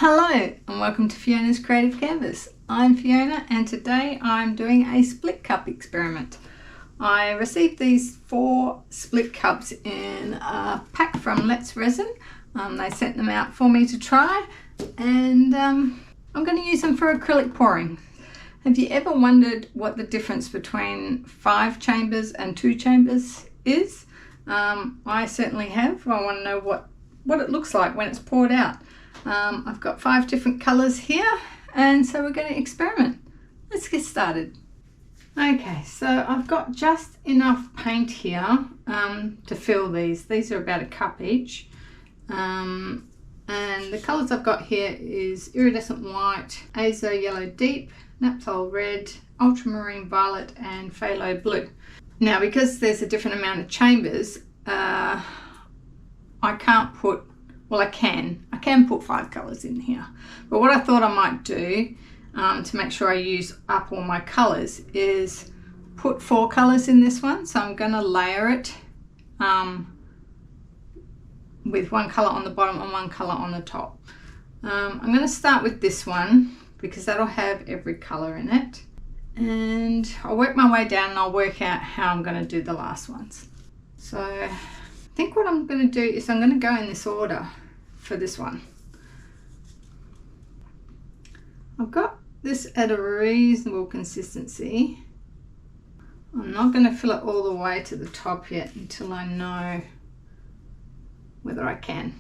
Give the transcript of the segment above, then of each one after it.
Hello and welcome to Fiona's Creative Canvas. I'm Fiona and today I'm doing a split cup experiment. I received these 4 split cups in a pack from Let's Resin. They sent them out for me to try and I'm going to use them for acrylic pouring. Have you ever wondered what the difference between 5 chambers and 2 chambers is? I certainly have. I want to know what it looks like when it's poured out. I've got 5 different colours here and so we're going to experiment. Let's get started. Okay, so I've got just enough paint here to fill these. These are about a cup each. And the colours I've got here is Iridescent White, Azo Yellow Deep, Naphthol Red, Ultramarine Violet and Phthalo Blue. Now because there's a different amount of chambers, I can't put, well I can put 5 colours in here. But what I thought I might do to make sure I use up all my colours is put 4 colours in this one. So I'm going to layer it with 1 colour on the bottom and 1 colour on the top. I'm going to start with this one because that'll have every colour in it. And I'll work my way down and I'll work out how I'm going to do the last ones. So I think what I'm going to do is I'm going to go in this order for this one. I've got this at a reasonable consistency. I'm not going to fill it all the way to the top yet until I know whether I can.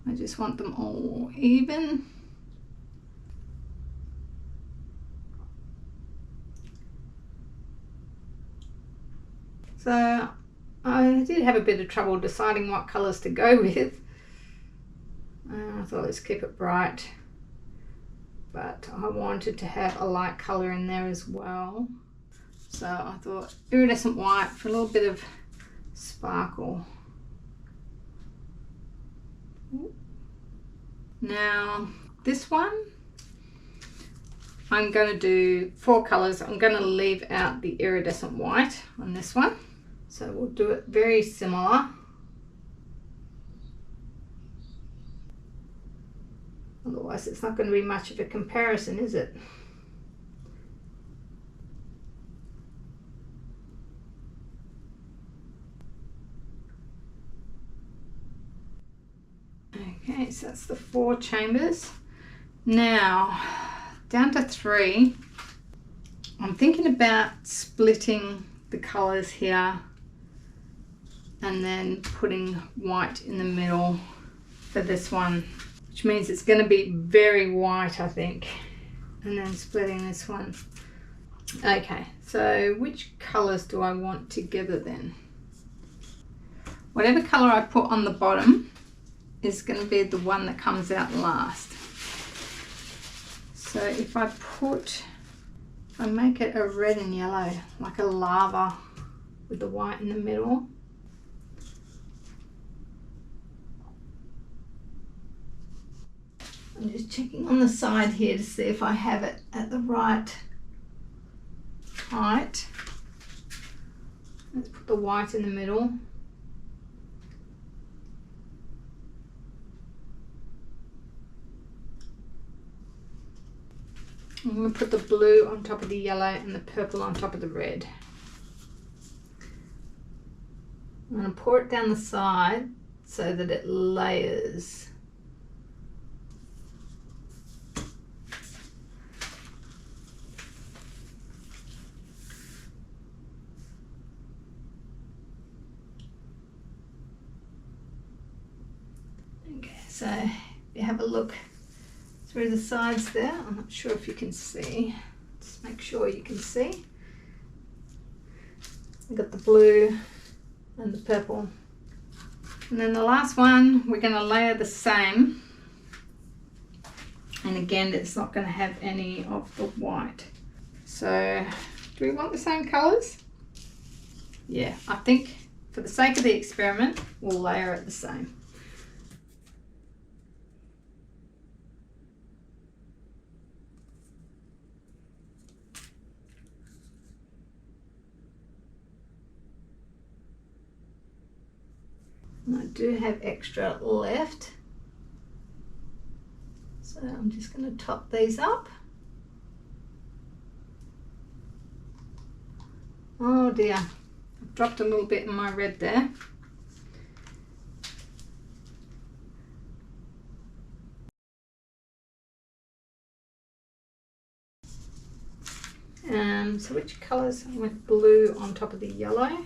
I just want them all even. So I did have a bit of trouble deciding what colours to go with. I thought let's keep it bright, but I wanted to have a light colour in there as well. So I thought Iridescent White for a little bit of sparkle. Now this one, I'm going to do 4 colours. I'm going to leave out the Iridescent White on this one. So we'll do it very similar. Otherwise it's not going to be much of a comparison, is it? Okay, so that's the 4 chambers. Now, down to 3. I'm thinking about splitting the colours here and then putting white in the middle for this one, which means it's going to be very white, I think, and then splitting this one. Okay, so which colours do I want together then? Whatever colour I put on the bottom is going to be the one that comes out last. So if I make it a red and yellow, like a lava with the white in the middle. I'm just checking on the side here to see if I have it at the right height. Let's put the white in the middle. I'm going to put the blue on top of the yellow and the purple on top of the red. I'm going to pour it down the side so that it layers. Okay, so if you have a look through the sides there, I'm not sure if you can see. Just make sure you can see. I've got the blue and the purple. And then the last one, we're going to layer the same. And again, it's not going to have any of the white. So, do we want the same colours? Yeah, I think for the sake of the experiment, we'll layer it the same. And I do have extra left, so I'm just going to top these up. Oh dear, I've dropped a little bit in my red there. So which colours? I went blue on top of the yellow.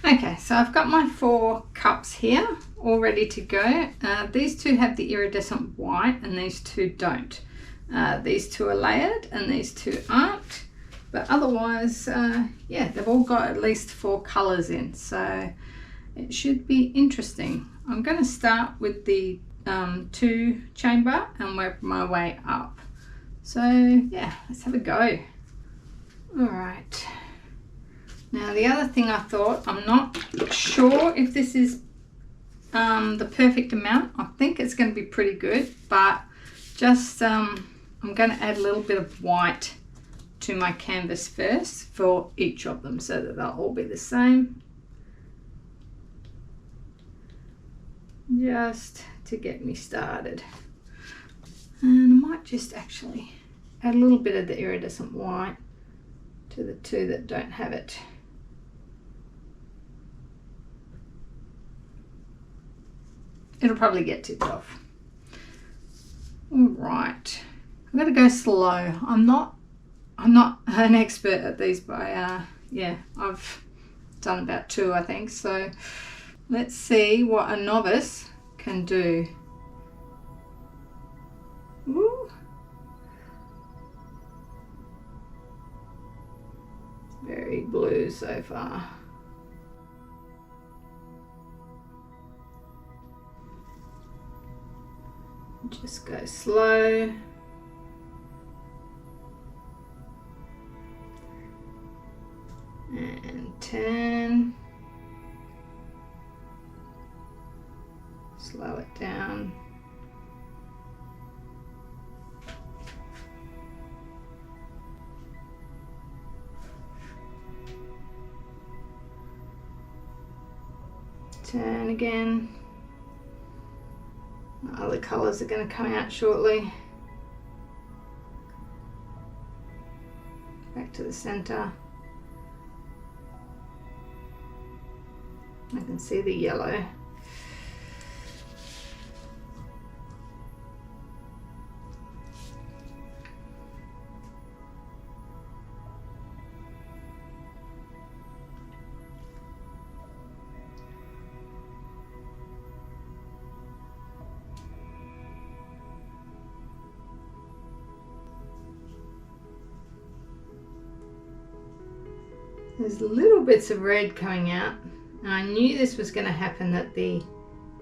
Okay, so I've got my 4 cups here all ready to go. These 2 have the iridescent white and these 2 don't. These 2 are layered and these 2 aren't. But otherwise, yeah, they've all got at least 4 colours in, so it should be interesting. I'm going to start with the 2 chamber and work my way up. So yeah, let's have a go. All right. Now the other thing I thought, I'm not sure if this is the perfect amount. I think it's going to be pretty good, but just I'm going to add a little bit of white to my canvas first for each of them so that they'll all be the same. Just to get me started. And I might just actually add a little bit of the iridescent white to the 2 that don't have it. It'll probably get tipped off. All right, I'm gonna go slow. I'm not an expert at these, but yeah, I've done about 2, I think. So let's see what a novice can do. Ooh. Very blue so far. Just go slow. And turn. Slow it down. Turn again. Other colours are going to come out shortly. Back to the centre. I can see the yellow. There's little bits of red coming out, and I knew this was going to happen, that the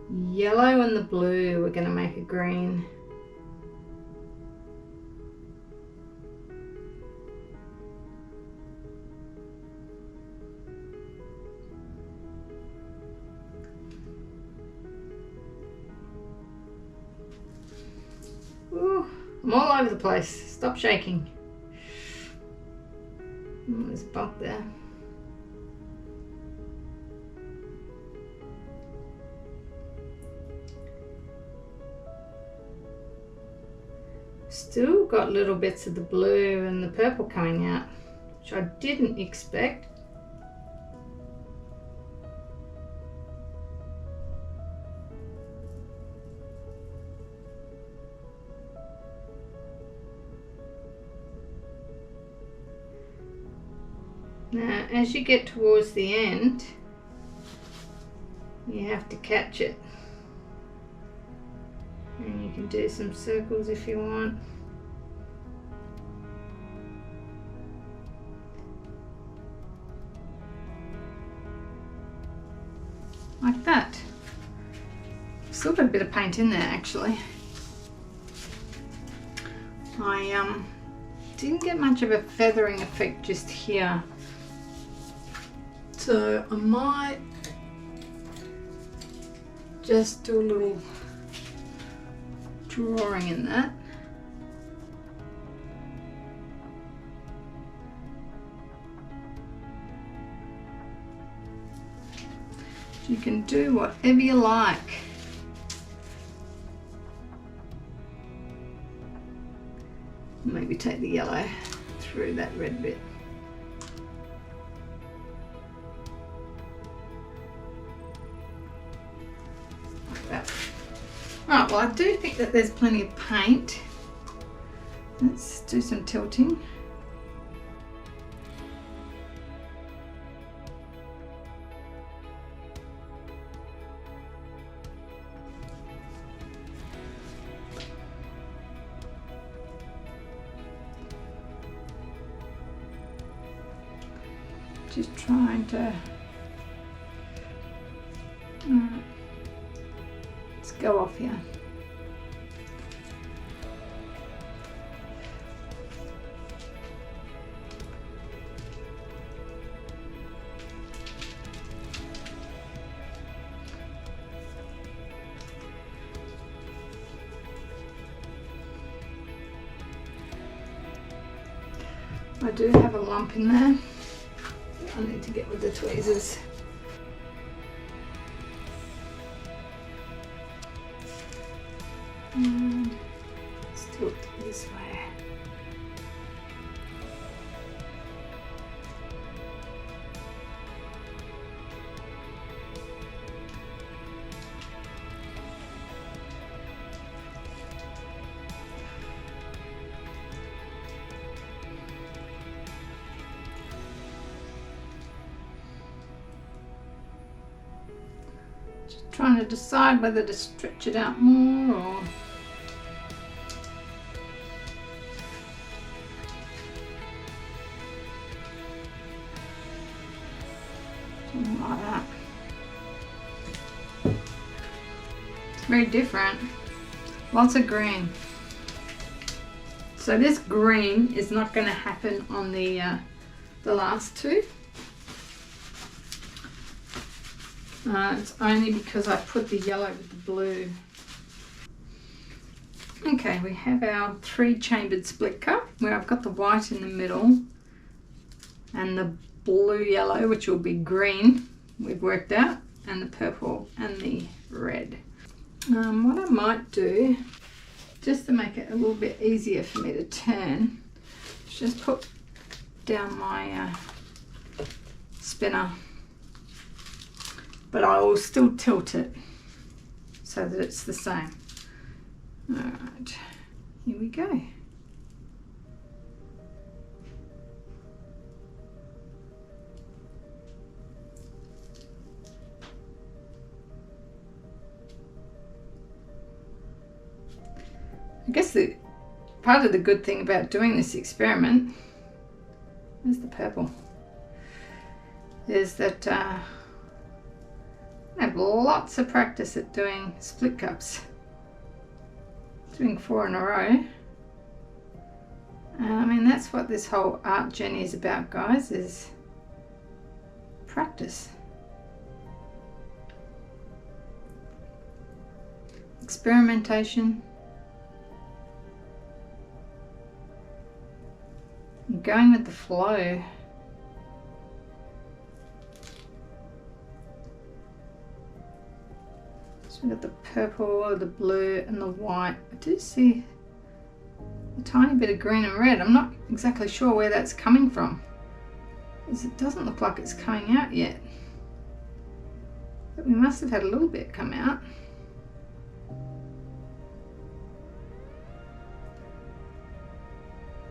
yellow and the blue were going to make a green. Ooh, I'm all over the place. Stop shaking. Oh, there's a bump there. Still got little bits of the blue and the purple coming out, which I didn't expect. Now, as you get towards the end, you have to catch it. And you can do some circles if you want. Like that. Still got a bit of paint in there actually. I didn't get much of a feathering effect just here. So I might just do a little drawing in that. You can do whatever you like. Maybe take the yellow through that red bit. Like that. Right, well, I do think that there's plenty of paint. Let's do some tilting. Just trying to let's go off here. I do have a lump in there. I need to get with the tweezers. And let's tilt it this way. Trying to decide whether to stretch it out more or something like that. It's very different. Lots of green. So this green is not going to happen on the last two. It's only because I put the yellow with the blue. Okay, we have our 3-chambered split cup where I've got the white in the middle and the blue yellow, which will be green, we've worked out, and the purple and the red. What I might do, just to make it a little bit easier for me to turn, is just put down my spinner. But I will still tilt it so that it's the same. Alright, here we go. I guess the part of the good thing about doing this experiment, where's the purple, is that I have lots of practice at doing split cups. Doing 4 in a row. And I mean, that's what this whole art journey is about, guys, is practice. Experimentation. And going with the flow. So we've got the purple, the blue and the white. I do see a tiny bit of green and red. I'm not exactly sure where that's coming from, because it doesn't look like it's coming out yet. But we must have had a little bit come out.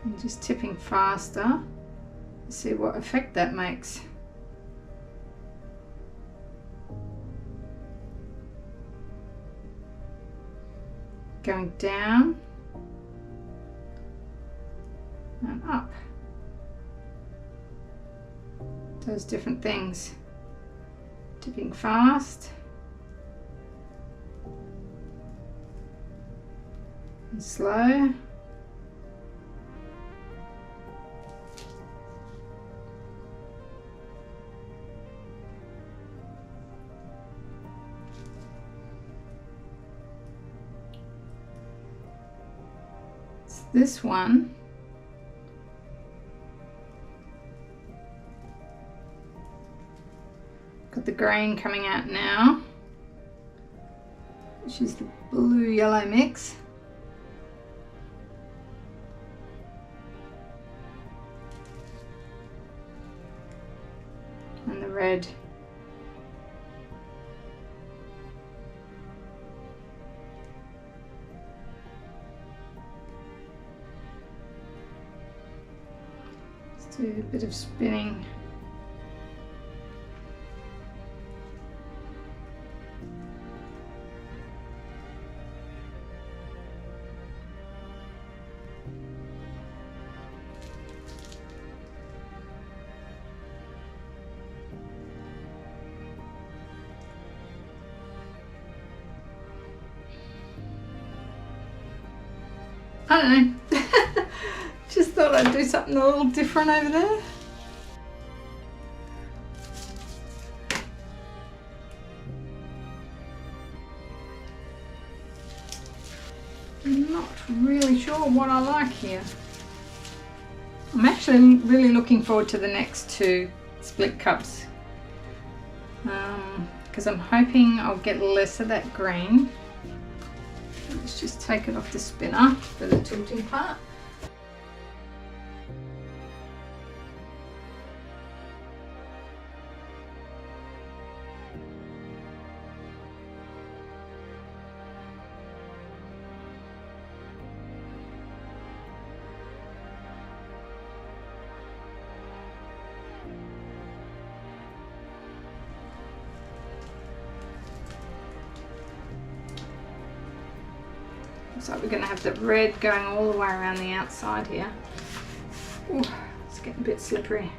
I'm just tipping faster to see what effect that makes. Going down and up. Does different things. Tipping fast and slow. this one got the green coming out now, which is the blue yellow mix. And the red. Let's do a bit of spinning. I don't know, just thought I'd do something a little different over there. I'm not really sure what I like here. I'm actually really looking forward to the next two split cups because I'm hoping I'll get less of that green. Let's just take it off the spinner for the tilting part. Looks like we're going to have the red going all the way around the outside here. Ooh, it's getting a bit slippery.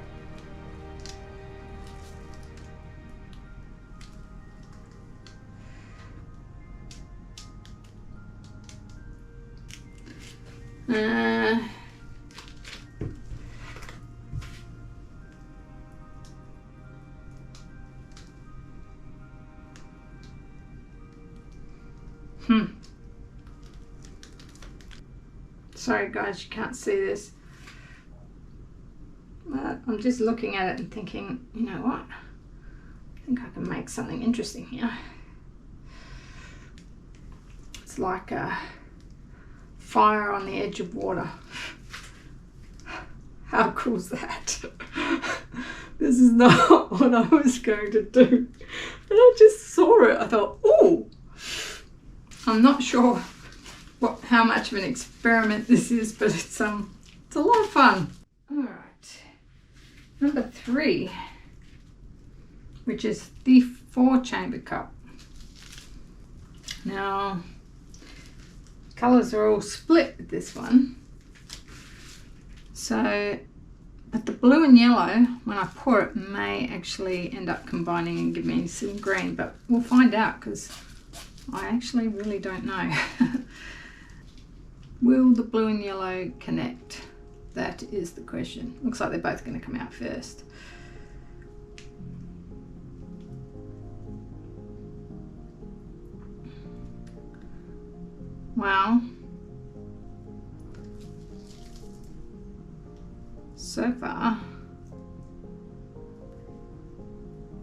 Sorry guys, you can't see this. I'm just looking at it and thinking, you know what? I think I can make something interesting here. It's like a fire on the edge of water. How cool is that? This is not what I was going to do. And I just saw it. I thought, ooh. I'm not sure how much of an experiment this is, but it's a lot of fun. All right, number 3, which is the 4-chamber cup. Now, colours are all split with this one. So, but the blue and yellow, when I pour it, may actually end up combining and give me some green, but we'll find out because I actually really don't know. Will the blue and yellow connect? That is the question. Looks like they're both going to come out first. Well, so far,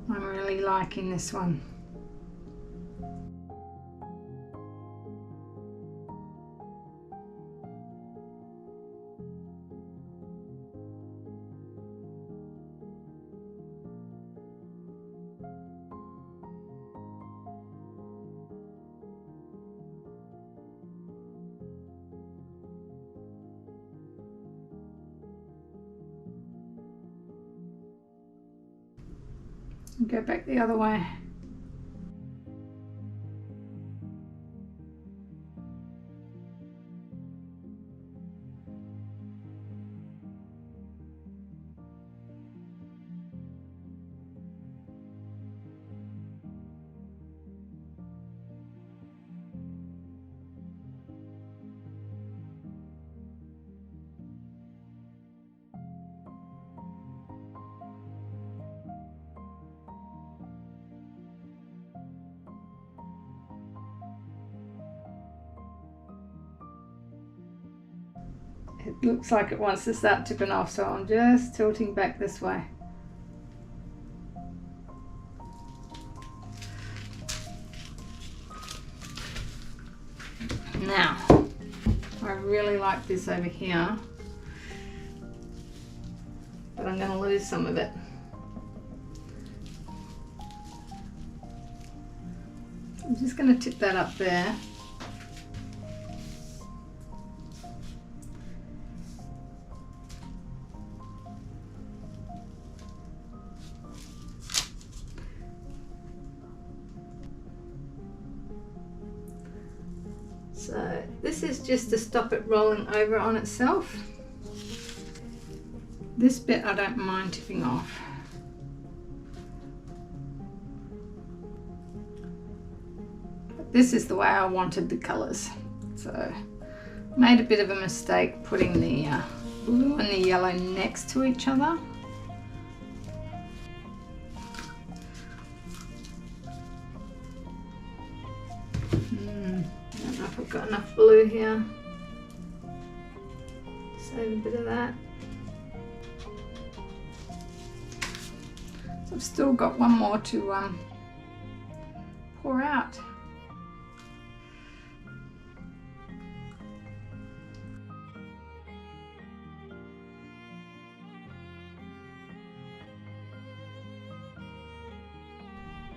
I'm really liking this one. Go back the other way. It looks like it wants to start tipping off, so I'm just tilting back this way. Now, I really like this over here, but I'm going to lose some of it. I'm just going to tip that up there. So this is just to stop it rolling over on itself. This bit I don't mind tipping off. But this is the way I wanted the colours. So made a bit of a mistake putting the blue and the yellow next to each other. I've got enough blue here. Save a bit of that. So I've still got one more to pour out.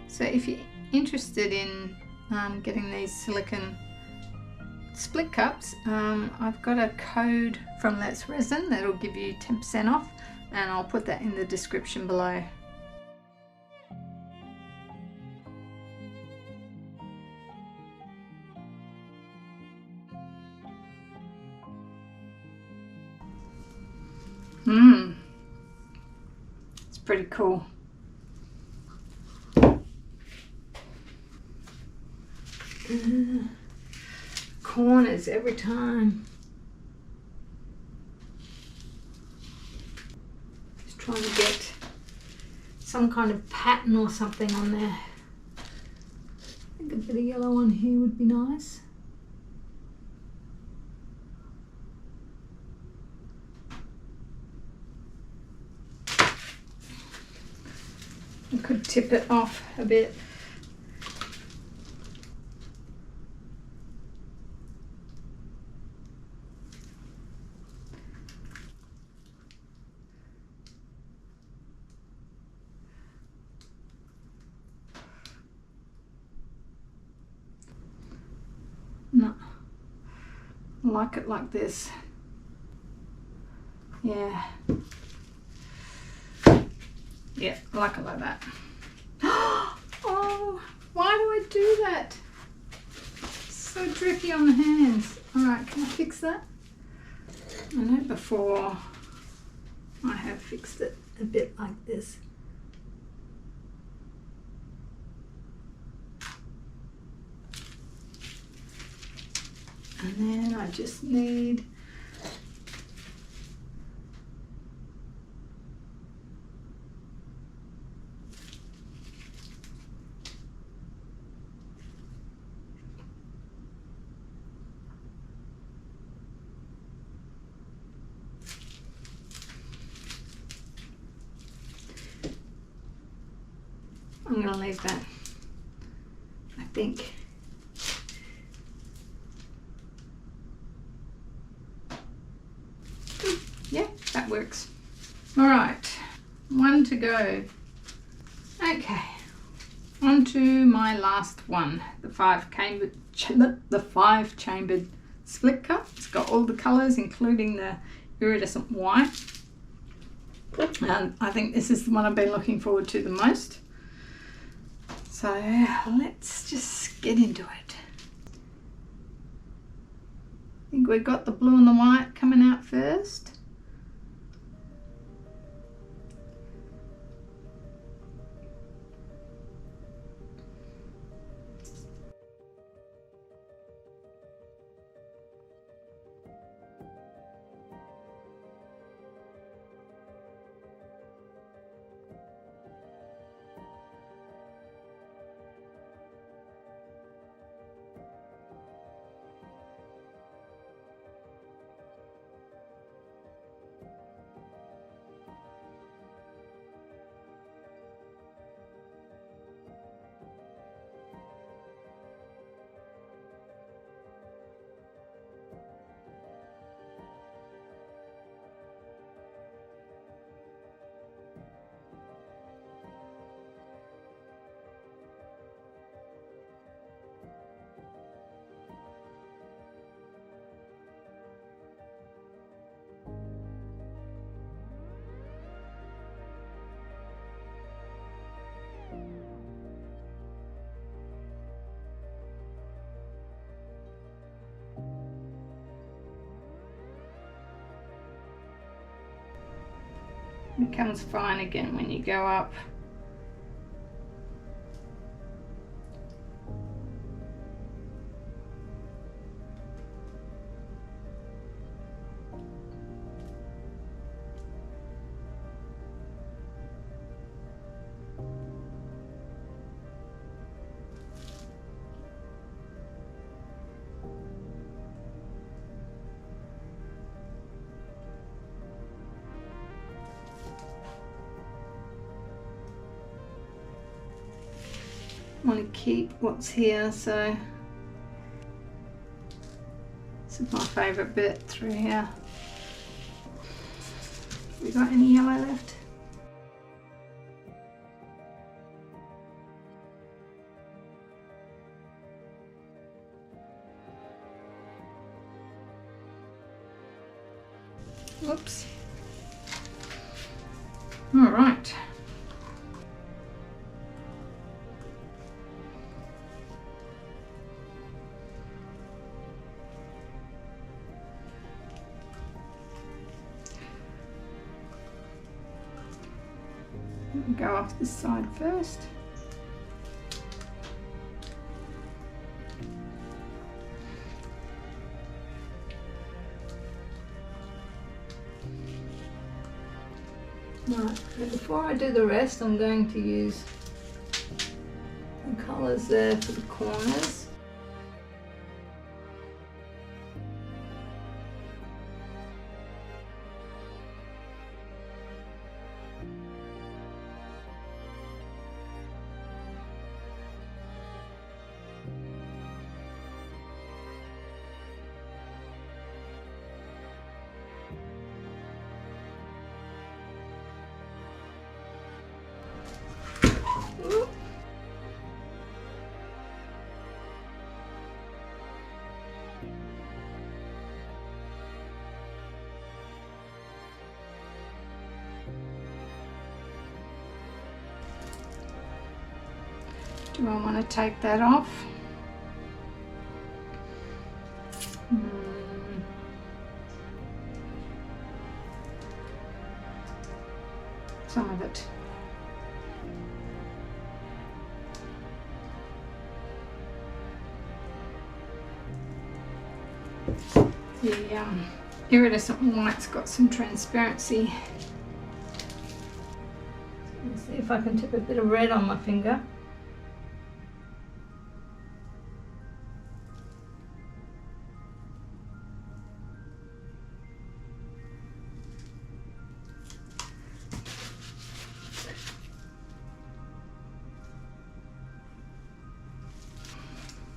So if you're interested in getting these silicone split cups, I've got a code from Let's Resin that'll give you 10% off, and I'll put that in the description below. It's pretty cool. Corners every time. Just trying to get some kind of pattern or something on there. I think a bit of yellow on here would be nice. I could tip it off a bit. No, I like it like this. Yeah. Yeah, I like it like that. Oh, why do I do that? It's so tricky on the hands. Alright, can I fix that? I know before I have fixed it a bit like this. And then I just need I'm going to leave that, I think. Yeah, that works. All right, one to go. Okay, on to my last one, the five chambered split cup. It's got all the colours, including the iridescent white. And I think this is the one I've been looking forward to the most. So let's just get into it. I think we've got the blue and the white coming out first. It becomes fine again when you go up. Want to keep what's here, so this is my favourite bit through here. Have we got any yellow left? Whoops. All right. Go off this side first. Right, but before I do the rest, I'm going to use the colours there for the corners. Do I want to take that off? Some of it. The iridescent white's got some transparency. Let's see if I can tip a bit of red on my finger.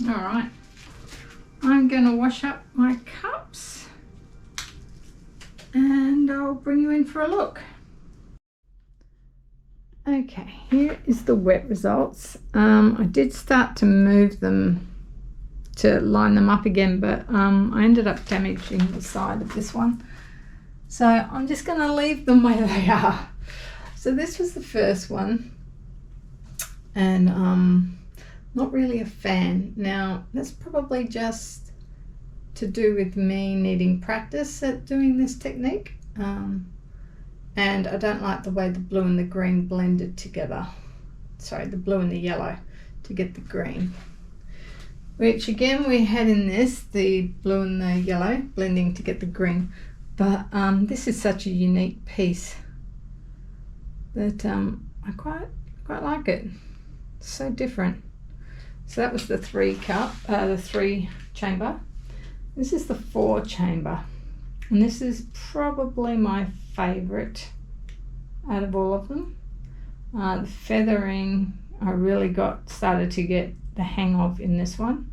All right, I'm going to wash up my cups and I'll bring you in for a look. Okay, here is the wet results. I did start to move them to line them up again, but I ended up damaging the side of this one. So I'm just going to leave them where they are. So this was the first one, and not really a fan. Now that's probably just to do with me needing practice at doing this technique, and I don't like the way the blue and the green blended together. Sorry, the blue and the yellow to get the green, which again we had in this, the blue and the yellow blending to get the green, but this is such a unique piece that I quite like it. It's so different. So that was the 3 chamber. This is the 4 chamber, and this is probably my favorite out of all of them. The feathering I really started to get the hang of in this one,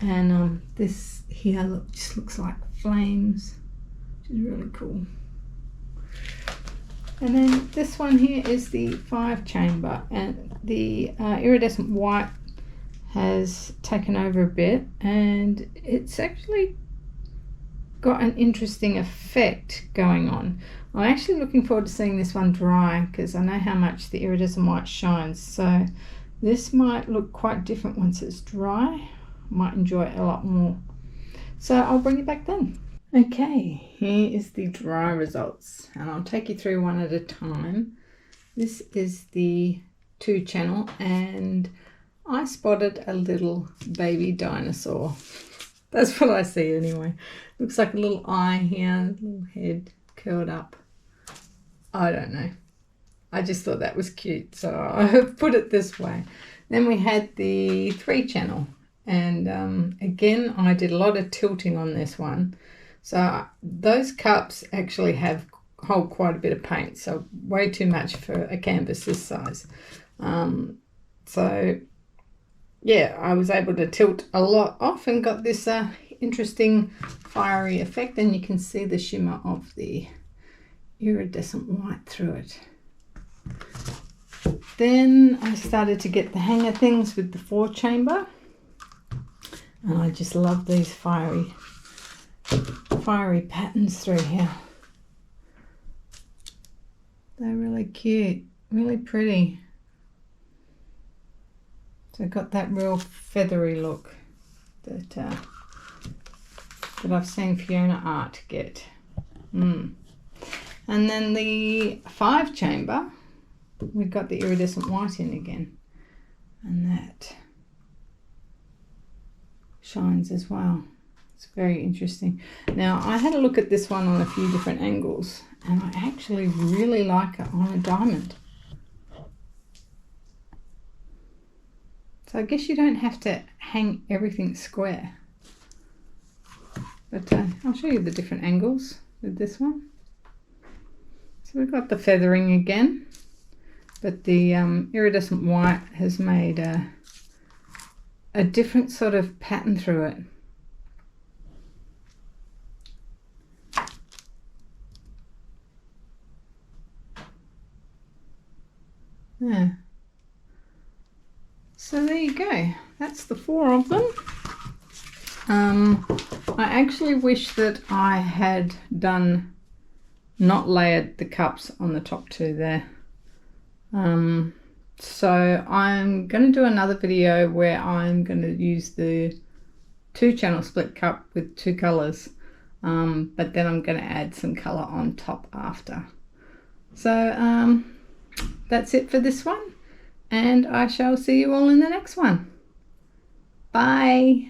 and this here just looks like flames, which is really cool. And then this one here is the 5 chamber, and the iridescent white has taken over a bit, and it's actually got an interesting effect going on. I'm actually looking forward to seeing this one dry, because I know how much the iridescent white shines, so this might look quite different once it's dry. I might enjoy it a lot more. So I'll bring you back then. Okay, here is the dry results, and I'll take you through one at a time. This is the 2 channel, and I spotted a little baby dinosaur. That's what I see anyway. Looks like a little eye here, little head curled up. I don't know. I just thought that was cute, so I put it this way. Then we had the 3 channel, and again, I did a lot of tilting on this one. So those cups actually hold quite a bit of paint, so way too much for a canvas this size. So yeah, I was able to tilt a lot off and got this interesting fiery effect, and you can see the shimmer of the iridescent white through it. Then I started to get the hang of things with the 4 chamber, and I just love these fiery patterns through here. They're really cute, really pretty. So I've got that real feathery look that I've seen Fiona Art get. And then the 5 chamber, we've got the iridescent white in again, and that shines as well. It's very interesting. Now, I had a look at this one on a few different angles, and I actually really like it on a diamond. So I guess you don't have to hang everything square. But I'll show you the different angles with this one. So we've got the feathering again, but the iridescent white has made a different sort of pattern through it. Yeah. So there you go. That's the 4 of them. I actually wish that I had not layered the cups on the top 2 there. So I'm going to do another video where I'm going to use the 2 channel split cup with 2 colors, but then I'm going to add some color on top after. So that's it for this one, and I shall see you all in the next one. Bye.